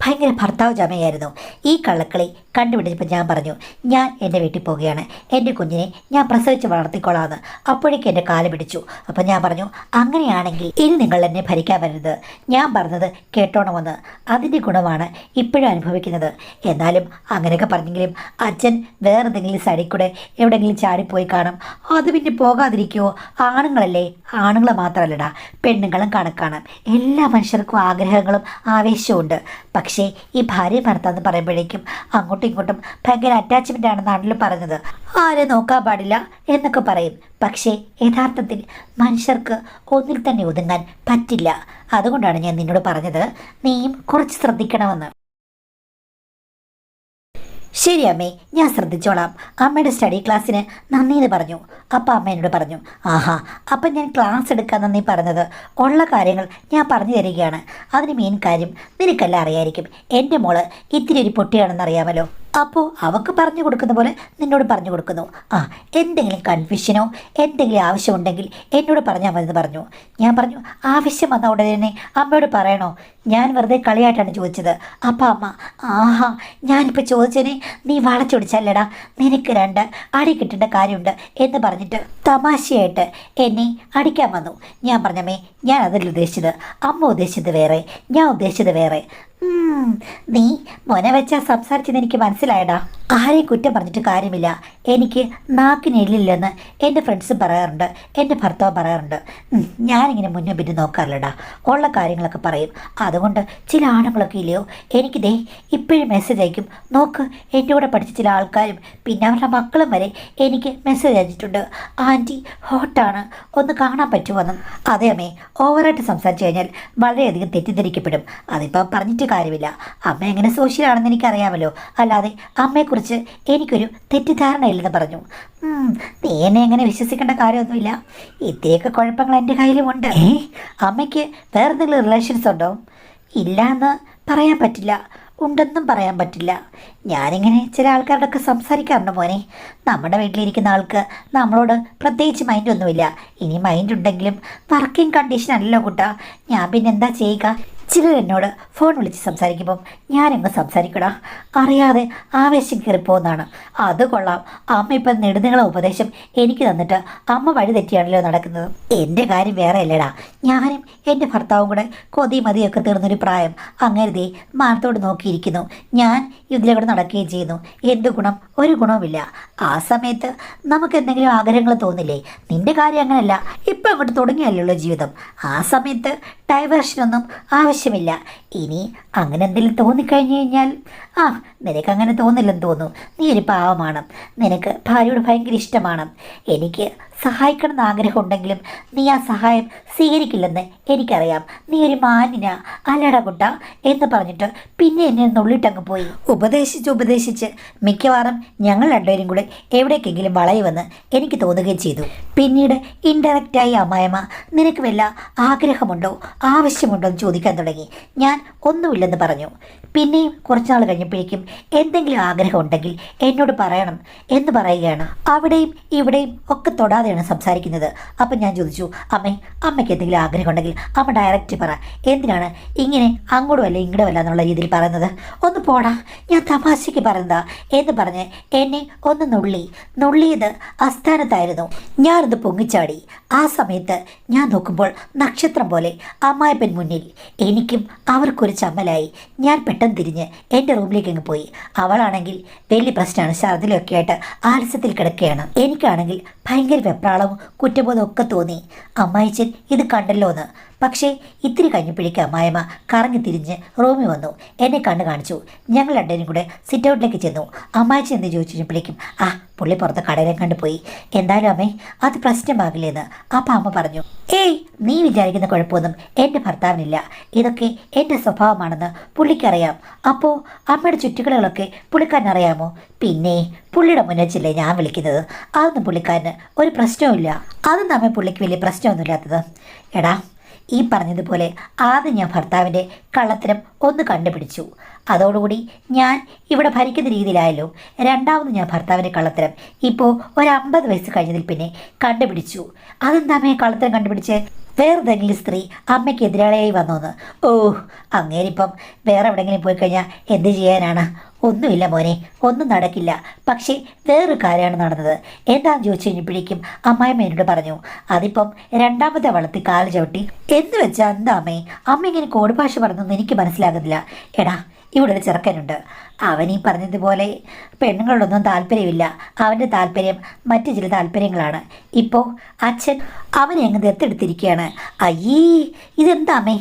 ഭയങ്കര ഭർത്താവ് ജാമയായിരുന്നു. ഈ കള്ളക്കളി കണ്ടുപിടിച്ചപ്പോൾ ഞാൻ പറഞ്ഞു, ഞാൻ എൻ്റെ വീട്ടിൽ പോവുകയാണ്, എൻ്റെ കുഞ്ഞിനെ ഞാൻ പ്രസവിച്ച് വളർത്തിക്കൊള്ളാമെന്ന്. അപ്പോഴേക്കും എൻ്റെ കാല് പിടിച്ചു. അപ്പം ഞാൻ പറഞ്ഞു, അങ്ങനെയാണെങ്കിൽ ഇനി നിങ്ങൾ എന്നെ ഭരിക്കാൻ വരരുത്, ഞാൻ പറഞ്ഞത് കേട്ടോണമെന്ന്. അതിൻ്റെ ഗുണമാണ് ഇപ്പോഴും അനുഭവിക്കുന്നത്. എന്നാലും അങ്ങനെയൊക്കെ പറഞ്ഞെങ്കിലും അച്ഛൻ വേറെന്തെങ്കിലും സൈഡിൽ കൂടെ എവിടെയെങ്കിലും ചാടിപ്പോയി കാണും. അത് പിന്നെ പോകാതിരിക്കുമോ? ആണുങ്ങളല്ലേ? ആണുങ്ങൾ മാത്രമല്ലടാ, പെണ്ണുങ്ങളും കണക്കാണ്. എല്ലാ മനുഷ്യർക്കും ആഗ്രഹങ്ങളും ആവേശവും ഉണ്ട്. പക്ഷേ ഈ ഭാര്യ ഭർത്താവെന്ന് പറയുമ്പോഴേക്കും അങ്ങോട്ടും ഇങ്ങോട്ടും ഭയങ്കര അറ്റാച്ച്മെൻ്റ് ആണെന്നാണല്ലോ പറഞ്ഞത്. ആരെ നോക്കാൻ പാടില്ല എന്നൊക്കെ പറയും. പക്ഷേ യഥാർത്ഥത്തിൽ മനുഷ്യർക്ക് ഒന്നിൽ തന്നെ ഒതുങ്ങാൻ പറ്റില്ല. അതുകൊണ്ടാണ് ഞാൻ നിന്നോട് പറഞ്ഞത്, നീയും കുറച്ച് ശ്രദ്ധിക്കണമെന്ന്. ശരി അമ്മേ, ഞാൻ ശ്രദ്ധിച്ചോളാം. അമ്മയുടെ സ്റ്റഡി ക്ലാസ്സിന് നന്ദിയെന്ന് പറഞ്ഞു. അപ്പം അമ്മ എന്നോട് പറഞ്ഞു, ആഹാ, അപ്പം ഞാൻ ക്ലാസ് എടുക്കാമെന്ന് നീ പറഞ്ഞത് ഉള്ള കാര്യങ്ങൾ ഞാൻ പറഞ്ഞു തരികയാണ്. അതിന് മെയിൻ കാര്യം നിനക്കെല്ലാം അറിയായിരിക്കും. എൻ്റെ മോള് ഇത്തിരി ഒരു പൊട്ടിയാണെന്ന് അറിയാമല്ലോ. അപ്പോൾ അവൾക്ക് പറഞ്ഞു കൊടുക്കുന്ന പോലെ നിന്നോട് പറഞ്ഞു കൊടുക്കുന്നു. എന്തെങ്കിലും കൺഫ്യൂഷനോ എന്തെങ്കിലും ആവശ്യമുണ്ടെങ്കിൽ എന്നോട് പറഞ്ഞാൽ മതി എന്ന് പറഞ്ഞു. ഞാൻ പറഞ്ഞു, ആവശ്യം വന്ന ഉടനെ തന്നെ അമ്മയോട് പറയണോ? ഞാൻ വെറുതെ കളിയായിട്ടാണ് ചോദിച്ചത്. അപ്പം അമ്മ, ആഹാ, ഞാനിപ്പോൾ ചോദിച്ചതിന് നീ വളച്ചൊടിച്ചല്ലടാ, നിനക്ക് 2 അടി കിട്ടേണ്ട കാര്യമുണ്ട് എന്ന് പറഞ്ഞിട്ട് തമാശയായിട്ട് എന്നെ അടിക്കാൻ വന്നു. ഞാൻ പറഞ്ഞമ്മേ, ഞാൻ അതിൽ ഉദ്ദേശിച്ചത്, അമ്മ ഉദ്ദേശിച്ചത് വേറെ, ഞാൻ ഉദ്ദേശിച്ചത് വേറെ. നീ മൊന വെച്ചാൽ സംസാരിച്ചത് എനിക്ക് മനസ്സിലായടാ. ആരെയും കുറ്റം പറഞ്ഞിട്ട് കാര്യമില്ല. എനിക്ക് നാക്കിനെല്ലില്ലെന്ന് എൻ്റെ ഫ്രണ്ട്സ് പറയാറുണ്ട്, എൻ്റെ ഭർത്താവ് പറയാറുണ്ട്. ഞാനിങ്ങനെ മുന്നേ പിന്നെ നോക്കാറില്ലടാ, ഉള്ള കാര്യങ്ങളൊക്കെ പറയും. അതുകൊണ്ട് ചില ആണുങ്ങളൊക്കെ ഇല്ലയോ, എനിക്ക് ദേ ഇപ്പോഴും മെസ്സേജ് അയക്കും. നോക്ക്, എൻ്റെ കൂടെ പഠിച്ച ചില ആൾക്കാരും പിന്നെ അവരുടെ മക്കളും വരെ എനിക്ക് മെസ്സേജ് അയച്ചിട്ടുണ്ട്. ആൻറ്റി ഹോട്ടാണ്, ഒന്ന് കാണാൻ പറ്റുമോന്നും. അതേ അമ്മേ, ഓവറായിട്ട് സംസാരിച്ചു കഴിഞ്ഞാൽ വളരെയധികം തെറ്റിദ്ധരിക്കപ്പെടും. അതിപ്പോൾ പറഞ്ഞിട്ട് കാര്യമില്ല. അമ്മ എങ്ങനെ സോഷ്യലാണെന്ന് എനിക്കറിയാമല്ലോ. അല്ലാതെ അമ്മയെക്കുറിച്ച് എനിക്കൊരു തെറ്റിദ്ധാരണയില്ലെന്ന് പറഞ്ഞു. നീ എന്നെ എങ്ങനെ വിശ്വസിക്കേണ്ട കാര്യമൊന്നുമില്ല. ഇത്രയൊക്കെ കുഴപ്പങ്ങൾ എൻ്റെ കയ്യിലുമുണ്ട്. അമ്മയ്ക്ക് വേറെ എന്തെങ്കിലും റിലേഷൻസ് ഉണ്ടോ? ഇല്ല എന്ന് പറയാൻ പറ്റില്ല, ഉണ്ടെന്നും പറയാൻ പറ്റില്ല. ഞാനിങ്ങനെ ചില ആൾക്കാരോടൊക്കെ സംസാരിക്കാറുണ്ട് മോനെ. നമ്മുടെ വീട്ടിലിരിക്കുന്ന ആൾക്ക് നമ്മളോട് പ്രത്യേകിച്ച് മൈൻഡൊന്നുമില്ല. ഇനി മൈൻഡ് ഉണ്ടെങ്കിലും വർക്കിംഗ് കണ്ടീഷൻ അല്ലല്ലോ കുട്ടാ. ഞാൻ പിന്നെ എന്താ ചെയ്യുക? ചിലർ എന്നോട് ഫോൺ വിളിച്ച് സംസാരിക്കുമ്പം ഞാനെങ്ങ് സംസാരിക്കടാ, അറിയാതെ ആവേശം കയറിപ്പോകുന്നതാണ്. അത് കൊള്ളാം, അമ്മ ഇപ്പം നെടുനീള ഉപദേശം എനിക്ക് തന്നിട്ട് അമ്മ വഴി തെറ്റിയാണല്ലോ നടക്കുന്നത്. എൻ്റെ കാര്യം വേറെ അല്ലേടാ. ഞാനും എൻ്റെ ഭർത്താവും കൂടെ കൊതി മതിയൊക്കെ തീർന്നൊരു പ്രായം. അങ്ങനെ ദേ മാനത്തോട് നോക്കിയിരിക്കുന്നു. ഞാൻ ഇതിലെ കൂടെ നടക്കുകയും ചെയ്യുന്നു. എന്ത് ഗുണം? ഒരു ഗുണവുമില്ല. ആ സമയത്ത് നമുക്ക് എന്തെങ്കിലും ആഗ്രഹങ്ങൾ തോന്നില്ലേ? നിൻ്റെ കാര്യം അങ്ങനെയല്ല. ഇപ്പം അങ്ങോട്ട് തുടങ്ങിയല്ലോ ജീവിതം. ആ സമയത്ത് ഡൈവേർഷനൊന്നും ആവശ്യമില്ല. ഇനി അങ്ങനെ എന്തെങ്കിലും തോന്നിക്കഴിഞ്ഞു കഴിഞ്ഞാൽ നിനക്കങ്ങനെ തോന്നില്ലെന്ന് തോന്നുന്നു. നീ ഒരു പാവമാണ്, നിനക്ക് ഭാര്യയോട് ഭയങ്കര ഇഷ്ടമാണ്. എനിക്ക് സഹായിക്കണം എന്ന് ആഗ്രഹമുണ്ടെങ്കിലും നീ ആ സഹായം സ്വീകരിക്കില്ലെന്ന് എനിക്കറിയാം. നീ ഒരു മാന്യനാ അല്ലടാ കുട്ട എന്ന് പറഞ്ഞിട്ട് പിന്നെ എന്നെ നുള്ളിട്ടങ്ങ് പോയി. ഉപദേശിച്ച് മിക്കവാറും ഞങ്ങൾ രണ്ടുപേരും കൂടെ എവിടേക്കെങ്കിലും വളയുമെന്ന് എനിക്ക് തോന്നുകയും ചെയ്തു. പിന്നീട് ഇൻഡയറക്റ്റായി അമ്മായമ്മ നിനക്ക് വല്ല ആഗ്രഹമുണ്ടോ ആവശ്യമുണ്ടോ എന്ന് ചോദിക്കാൻ തുടങ്ങി. ഞാൻ ഒന്നുമില്ലെന്ന് പറഞ്ഞു. പിന്നെയും കുറച്ചുനാൾ കഴിഞ്ഞപ്പോഴേക്കും എന്തെങ്കിലും ആഗ്രഹം ഉണ്ടെങ്കിൽ എന്നോട് പറയണം എന്ന് പറയുകയാണ്. അവിടെയും ഇവിടെയും ഒക്കെ തൊടാതെയാണ് സംസാരിക്കുന്നത്. അപ്പം ഞാൻ ചോദിച്ചു, അമ്മയ്ക്ക് എന്തെങ്കിലും ആഗ്രഹം ഉണ്ടെങ്കിൽ അമ്മ ഡയറക്റ്റ് പറ, എന്തിനാണ് ഇങ്ങനെ അങ്ങോട്ടും അല്ല ഇങ്ങോട്ടും അല്ല എന്നുള്ള രീതിയിൽ പറയുന്നത്? ഒന്ന് പോടാ, ഞാൻ തമാശയ്ക്ക് പറയുന്നതാ എന്ന് പറഞ്ഞ് എന്നെ ഒന്ന് നുള്ളിയത് അസ്ഥാനത്തായിരുന്നു. ഞാനത് പൊങ്ങിച്ചാടി. ആ സമയത്ത് ഞാൻ നോക്കുമ്പോൾ നക്ഷത്രം പോലെ അമ്മായപ്പൻ മുന്നിൽ. എനിക്കും അവർക്കൊരു ചമ്മലായി. ഞാൻ പെട്ടെന്ന് തിരിഞ്ഞ് എൻ്റെ റൂമിലേക്ക് അങ്ങ് പോയി. അവളാണെങ്കിൽ വലിയ പ്രശ്നമാണ്, ഛർദിലൊക്കെ ആയിട്ട് ആലസ്യത്തിൽ കിടക്കുകയാണ്. എനിക്കാണെങ്കിൽ ഭയങ്കര വെപ്രാളവും കുറ്റബോധവും ഒക്കെ തോന്നി. അമ്മായിച്ചൻ ഇത് കണ്ടല്ലോ എന്ന്. പക്ഷേ ഇത്തിരി കഴിഞ്ഞപ്പോഴേക്കും അമ്മായിമ്മ കറങ്ങി തിരിഞ്ഞ് റൂമിൽ വന്നു. എന്നെ കണ്ണ് കാണിച്ചു. ഞങ്ങൾ രണ്ടുപേരും കൂടെ സിറ്റ് ഔട്ടിലേക്ക് ചെന്നു. അമ്മായിച്ചൻ എന്ന് ചോദിച്ചു കഴിഞ്ഞപ്പോഴേക്കും പുള്ളി പുറത്ത് കടയിലും കണ്ടുപോയി. എന്തായാലും അമ്മേ അത് പ്രശ്നമാകില്ലെന്ന് അപ്പം അമ്മ പറഞ്ഞു. ഏയ്, നീ വിചാരിക്കുന്ന കുഴപ്പമൊന്നും എൻ്റെ ഭർത്താവിനില്ല. ഇതൊക്കെ എൻ്റെ സ്വഭാവമാണെന്ന് പുള്ളിക്കറിയാം. അപ്പോൾ അമ്മയുടെ ചുറ്റുകളൊക്കെ പുള്ളിക്കാരനറിയാമോ? പിന്നെ പുള്ളിയുടെ മുന്നേച്ചല്ലേ ഞാൻ വിളിക്കുന്നത്. അതൊന്നും പുള്ളിക്കാരന് ഒരു പ്രശ്നവുമില്ല. അതൊന്നും അമ്മ പുള്ളിക്ക് വലിയ പ്രശ്നമൊന്നുമില്ലാത്തത്. എടാ, ഈ പറഞ്ഞതുപോലെ ആദ്യം ഞാൻ ഭർത്താവിൻ്റെ കള്ളത്തരം ഒന്ന് കണ്ടുപിടിച്ചു. അതോടുകൂടി ഞാൻ ഇവിടെ ഭരിക്കുന്ന രീതിയിലായല്ലോ. രണ്ടാമത് ഞാൻ ഭർത്താവിൻ്റെ കള്ളത്തരം ഇപ്പോൾ ഒരു 50 വയസ്സ് കഴിഞ്ഞതിൽ പിന്നെ കണ്ടുപിടിച്ചു. അതെന്താ അമ്മയെ കള്ളത്തരം കണ്ടുപിടിച്ച്? വേറെന്തെങ്കിലും സ്ത്രീ അമ്മയ്ക്ക് എതിരാളിയായി വന്നോന്ന്. അങ്ങേരിപ്പം വേറെ എവിടെയെങ്കിലും പോയി കഴിഞ്ഞാൽ എന്ത് ചെയ്യാനാണ്? ഒന്നുമില്ല മോനെ, ഒന്നും നടക്കില്ല. പക്ഷേ വേറൊരു കാര്യമാണ് നടന്നത്. എന്താണെന്ന് ചോദിച്ചു കഴിഞ്ഞപ്പോഴേക്കും അമ്മായിമ്മ എന്നോട് പറഞ്ഞു, അതിപ്പം രണ്ടാമത്തെ വളർത്തി കാല് ചവിട്ടി എന്ന് വെച്ചാൽ എന്താ അമ്മ ഇങ്ങനെ കോഡ് ഭാഷ പറഞ്ഞൊന്നും എനിക്ക് മനസ്സിലാകുന്നില്ല. എടാ, ഇവിടെ ഒരു ചെറുക്കനുണ്ട്. അവനീ പറഞ്ഞതുപോലെ പെണ്ണുങ്ങളോടൊന്നും താല്പര്യമില്ല. അവൻ്റെ താല്പര്യം മറ്റു ചില താല്പര്യങ്ങളാണ്. ഇപ്പോൾ അച്ഛൻ അവനെ അങ്ങ് ദത്തെടുത്തിരിക്കുകയാണ്. അയ്യേ, ഇതെന്താ അമ്മേ?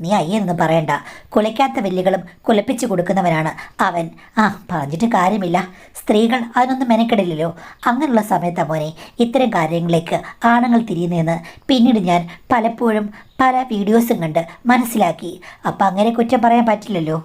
നീ അയ്യെന്നൊന്നും പറയണ്ട. കുലയ്ക്കാത്ത വെല്ലുകളും കുലപ്പിച്ചു കൊടുക്കുന്നവനാണ് അവൻ. പറഞ്ഞിട്ട് കാര്യമില്ല. സ്ത്രീകൾ അതിനൊന്നും മെനക്കെടില്ലല്ലോ. അങ്ങനെയുള്ള സമയത്താ മോനെ ഇത്തരം കാര്യങ്ങളിലേക്ക് ആണുങ്ങൾ തിരിയുന്നതെന്ന് പിന്നീട് ഞാൻ പലപ്പോഴും പല വീഡിയോസും കണ്ട് മനസ്സിലാക്കി. അപ്പം അങ്ങനെ കുറ്റം പറയാൻ പറ്റില്ലല്ലോ.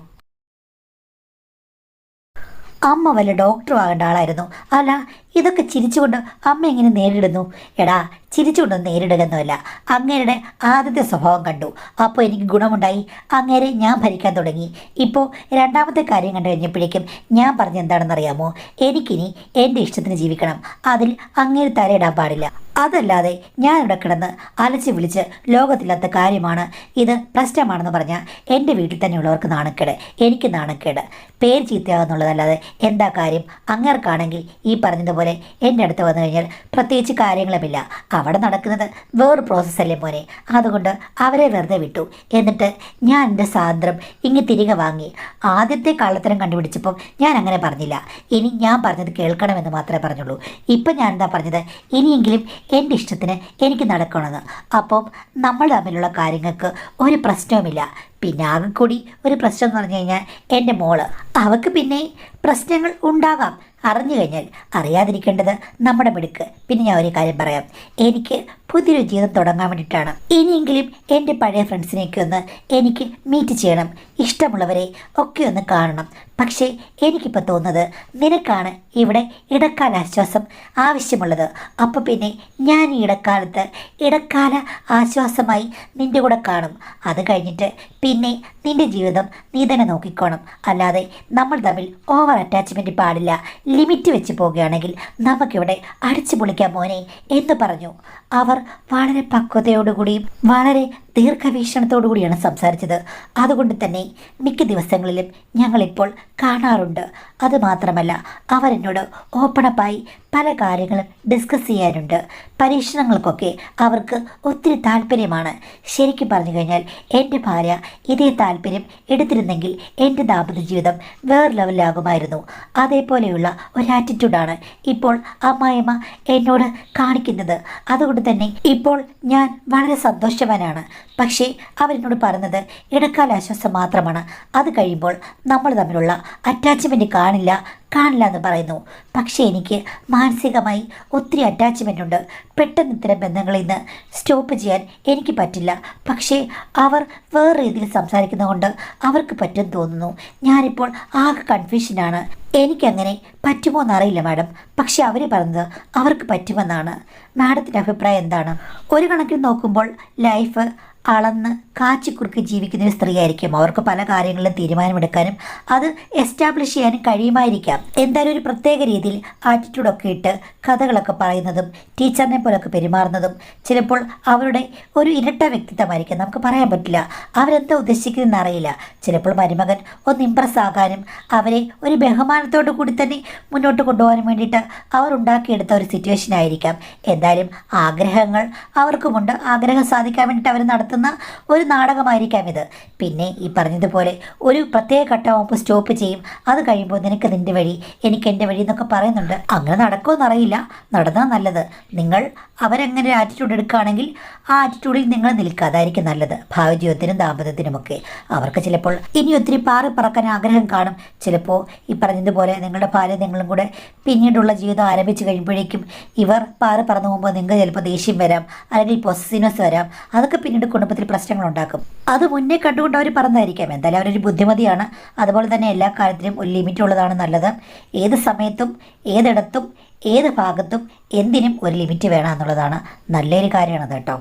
അമ്മ വല്ല ഡോക്ടറും ആകേണ്ട ആളായിരുന്നു. അല്ല, ഇതൊക്കെ ചിരിച്ചുകൊണ്ട് അമ്മ എങ്ങനെ നേരിടുന്നു? എടാ, ചിരിച്ചുകൊണ്ടൊന്നും നേരിടുകയൊന്നുമല്ല. അങ്ങേരുടെ ആദ്യത്തെ സ്വഭാവം കണ്ടു, അപ്പോൾ എനിക്ക് ഗുണമുണ്ടായി. അങ്ങേരെ ഞാൻ ഭരിക്കാൻ തുടങ്ങി. ഇപ്പോൾ രണ്ടാമത്തെ കാര്യം കണ്ടു കഴിഞ്ഞപ്പോഴേക്കും ഞാൻ പറഞ്ഞ എന്താണെന്നറിയാമോ? എനിക്കിനി എൻ്റെ ഇഷ്ടത്തിന് ജീവിക്കണം. അതിൽ അങ്ങേര് തലയിടാൻ പാടില്ല. അതല്ലാതെ ഞാനിവിടെ കിടന്ന് അലച്ച് വിളിച്ച് ലോകത്തില്ലാത്ത കാര്യമാണ് ഇത്, പ്രശ്നമാണെന്ന് പറഞ്ഞാൽ എൻ്റെ വീട്ടിൽ തന്നെയുള്ളവർക്ക് നാണക്കേട്, എനിക്ക് നാണക്കേട്, പേര് ചീത്തയാകുന്നുള്ളതല്ലാതെ എന്താ കാര്യം? അങ്ങേർക്കാണെങ്കിൽ ഈ പറഞ്ഞതുപോലെ എൻ്റെ അടുത്ത് വന്നു കഴിഞ്ഞാൽ പ്രത്യേകിച്ച് കാര്യങ്ങളുമില്ല. അവിടെ നടക്കുന്നത് വേറൊരു പ്രോസസ്സല്ലേ മോനെ. അതുകൊണ്ട് അവരെ വെറുതെ വിട്ടു. എന്നിട്ട് ഞാൻ എൻ്റെ സ്വാതന്ത്ര്യം ഇങ്ങ് തിരികെ വാങ്ങി. ആദ്യത്തെ കള്ളത്തരം കണ്ടുപിടിച്ചപ്പം ഞാൻ അങ്ങനെ പറഞ്ഞില്ല. ഇനി ഞാൻ പറഞ്ഞത് കേൾക്കണമെന്ന് മാത്രമേ പറഞ്ഞുള്ളൂ. ഇപ്പം ഞാൻ എന്താ പറഞ്ഞത്? ഇനിയെങ്കിലും എൻ്റെ ഇഷ്ടത്തിന് എനിക്ക് നടക്കണമെന്ന്. അപ്പം നമ്മൾ തമ്മിലുള്ള കാര്യങ്ങൾക്ക് ഒരു പ്രശ്നവുമില്ല. പിന്നെ ആകെ കൂടി ഒരു പ്രശ്നം എന്ന് പറഞ്ഞു കഴിഞ്ഞാൽ എൻ്റെ മോള്, അവൾക്ക് പിന്നെ പ്രശ്നങ്ങൾ ഉണ്ടാകാം. അറിഞ്ഞു കഴിഞ്ഞാൽ അറിയാതിരിക്കേണ്ടത് നമ്മുടെ മിടുക്ക്. പിന്നെ ഞാൻ ഒരു കാര്യം പറയാം, എനിക്ക് പുതിയൊരു ജീവിതം തുടങ്ങാൻ വേണ്ടിയിട്ടാണ്. ഇനിയെങ്കിലും എൻ്റെ പഴയ ഫ്രണ്ട്സിനെയൊക്കെ ഒന്ന് എനിക്ക് മീറ്റ് ചെയ്യണം, ഇഷ്ടമുള്ളവരെ ഒക്കെ ഒന്ന് കാണണം. പക്ഷേ എനിക്കിപ്പോൾ തോന്നുന്നത് നിനക്കാണ് ഇവിടെ ഇടക്കാല ആശ്വാസം ആവശ്യമുള്ളത്. അപ്പോൾ പിന്നെ ഞാൻ ഈ ഇടക്കാല ആശ്വാസമായി നിൻ്റെ കൂടെ കാണും. അത് കഴിഞ്ഞിട്ട് പിന്നെ നിൻ്റെ ജീവിതം നീ തന്നെ നോക്കിക്കോണം. അല്ലാതെ നമ്മൾ തമ്മിൽ ഓവർ അറ്റാച്ച്മെൻറ്റ് പാടില്ല. ലിമിറ്റ് വെച്ച് പോവുകയാണെങ്കിൽ നമുക്കിവിടെ അടിച്ചു പൊളിക്കാൻ മോനെ എന്ന് പറഞ്ഞു. അവർ വളരെ പക്വതയോടുകൂടിയും വളരെ ദീർഘവീക്ഷണത്തോടു കൂടിയാണ് സംസാരിച്ചത്. അതുകൊണ്ട് തന്നെ മിക്ക ദിവസങ്ങളിലും ഞങ്ങളിപ്പോൾ കാണാറുണ്ട്. അതുമാത്രമല്ല, അവരെന്നോട് ഓപ്പണപ്പായി പല കാര്യങ്ങളും ഡിസ്കസ് ചെയ്യാനുണ്ട്. പരീക്ഷണങ്ങൾക്കൊക്കെ അവർക്ക് ഒത്തിരി താല്പര്യമാണ്. ശരിക്കും പറഞ്ഞു കഴിഞ്ഞാൽ എൻ്റെ ഭാര്യ ഇതേ താല്പര്യം എടുത്തിരുന്നെങ്കിൽ എൻ്റെ ദാമ്പത്യ ജീവിതം വേറെ ലെവലിലാകുമായിരുന്നു. അതേപോലെയുള്ള ഒരു ആറ്റിറ്റ്യൂഡാണ് ഇപ്പോൾ അമ്മായിയമ്മ എന്നോട് കാണിക്കുന്നത്. അതുകൊണ്ട് തന്നെ ഇപ്പോൾ ഞാൻ വളരെ സന്തോഷവാനാണ്. പക്ഷേ അവരെന്നോട് പറഞ്ഞത് ഇടക്കാല ആശ്വാസം മാത്രമാണ്. അത് കഴിയുമ്പോൾ നമ്മൾ തമ്മിലുള്ള അറ്റാച്ച്മെൻറ്റ് കാണില്ല എന്ന് പറയുന്നു. പക്ഷേ എനിക്ക് മാനസികമായി ഒത്തിരി അറ്റാച്ച്മെൻ്റ് ഉണ്ട്. പെട്ടെന്ന് ഇത്തരം ബന്ധങ്ങളിൽ നിന്ന് സ്റ്റോപ്പ് ചെയ്യാൻ എനിക്ക് പറ്റില്ല. പക്ഷേ അവർ വേറെ രീതിയിൽ സംസാരിക്കുന്നതുകൊണ്ട് അവർക്ക് പറ്റും തോന്നുന്നു. ഞാനിപ്പോൾ ആകെ കൺഫ്യൂഷനാണ്. എനിക്കങ്ങനെ പറ്റുമോ എന്നറിയില്ല മാഡം. പക്ഷേ അവർ പറഞ്ഞത് അവർക്ക് പറ്റുമെന്നാണ്. മാഡത്തിൻ്റെ അഭിപ്രായം എന്താണ്? ഒരു കണക്കിൽ നോക്കുമ്പോൾ ലൈഫ് അളന്ന് കാച്ചിക്കുറുക്കി ജീവിക്കുന്ന ഒരു സ്ത്രീ ആയിരിക്കും. അവർക്ക് പല കാര്യങ്ങളിലും തീരുമാനമെടുക്കാനും അത് എസ്റ്റാബ്ലിഷ് ചെയ്യാനും കഴിയുമായിരിക്കാം. എന്തായാലും ഒരു പ്രത്യേക രീതിയിൽ ആറ്റിറ്റ്യൂഡൊക്കെ ഇട്ട് കഥകളൊക്കെ പറയുന്നതും ടീച്ചറിനെ പോലൊക്കെ പെരുമാറുന്നതും ചിലപ്പോൾ അവരുടെ ഒരു ഇരട്ട വ്യക്തിത്വമായിരിക്കും. നമുക്ക് പറയാൻ പറ്റില്ല അവരെന്താ ഉദ്ദേശിക്കുന്നതെന്ന് അറിയില്ല. ചിലപ്പോൾ മരുമകൻ ഒന്ന് ഇമ്പ്രസ് ആകാനും അവരെ ഒരു ബഹുമാനത്തോടു കൂടി തന്നെ മുന്നോട്ട് കൊണ്ടുപോകാനും വേണ്ടിയിട്ട് അവർ ഉണ്ടാക്കിയെടുത്ത ഒരു സിറ്റുവേഷൻ ആയിരിക്കാം. എന്തായാലും ആഗ്രഹങ്ങൾ അവർക്കുമുണ്ട്. ആഗ്രഹം സാധിക്കാൻ വേണ്ടിയിട്ട് അവർ നടത്തുന്ന ഒരു നാടകമായിരിക്കാം ഇത്. പിന്നെ ഈ പറഞ്ഞതുപോലെ ഒരു പ്രത്യേക ഘട്ടമാകുമ്പോൾ സ്റ്റോപ്പ് ചെയ്യും. അത് കഴിയുമ്പോൾ നിനക്ക് നിൻ്റെ വഴി, എനിക്ക് എൻ്റെ വഴി എന്നൊക്കെ പറയുന്നുണ്ട്. അങ്ങനെ നടക്കുമെന്നറിയില്ല. നടന്നാൽ നല്ലത്. നിങ്ങൾ അവരങ്ങനെ ഒരു ആറ്റിറ്റ്യൂഡ് എടുക്കുകയാണെങ്കിൽ ആ ആറ്റിറ്റ്യൂഡിൽ നിങ്ങൾ നിൽക്കുക. അതായിരിക്കും നല്ലത് ഭാവി ജീവിതത്തിനും ദാമ്പത്യത്തിനുമൊക്കെ. അവർക്ക് ചിലപ്പോൾ ഇനി ഒത്തിരി പാറി പറക്കാൻ ആഗ്രഹം കാണും. ചിലപ്പോൾ ഈ പറഞ്ഞതുപോലെ നിങ്ങളുടെ ഭാര്യ നിങ്ങളും കൂടെ പിന്നീടുള്ള ജീവിതം ആരംഭിച്ച് കഴിയുമ്പോഴേക്കും ഇവർ പാറി പറന്നു പോകുമ്പോൾ നിങ്ങൾക്ക് ചിലപ്പോൾ ദേഷ്യം വരാം, അല്ലെങ്കിൽ പൊസസീവ്നെസ് വരാം. അതൊക്കെ പിന്നീട് കുടുംബത്തിൽ പ്രശ്നങ്ങളുണ്ടാക്കും. അത് മുന്നേ കണ്ടുകൊണ്ട് അവർ പറഞ്ഞതായിരിക്കാം. എന്തായാലും അവരൊരു ബുദ്ധിമതിയാണ്. അതുപോലെ തന്നെ എല്ലാ കാര്യത്തിലും ഒരു ലിമിറ്റ് ഉള്ളതാണ് നല്ലത്. ഏത് സമയത്തും ഏതിടത്തും ഏത് ഭാഗത്തും എന്തിനും ഒരു ലിമിറ്റ് വേണം എന്നുള്ളതാണ് നല്ലൊരു കാര്യമാണ് കേട്ടോ.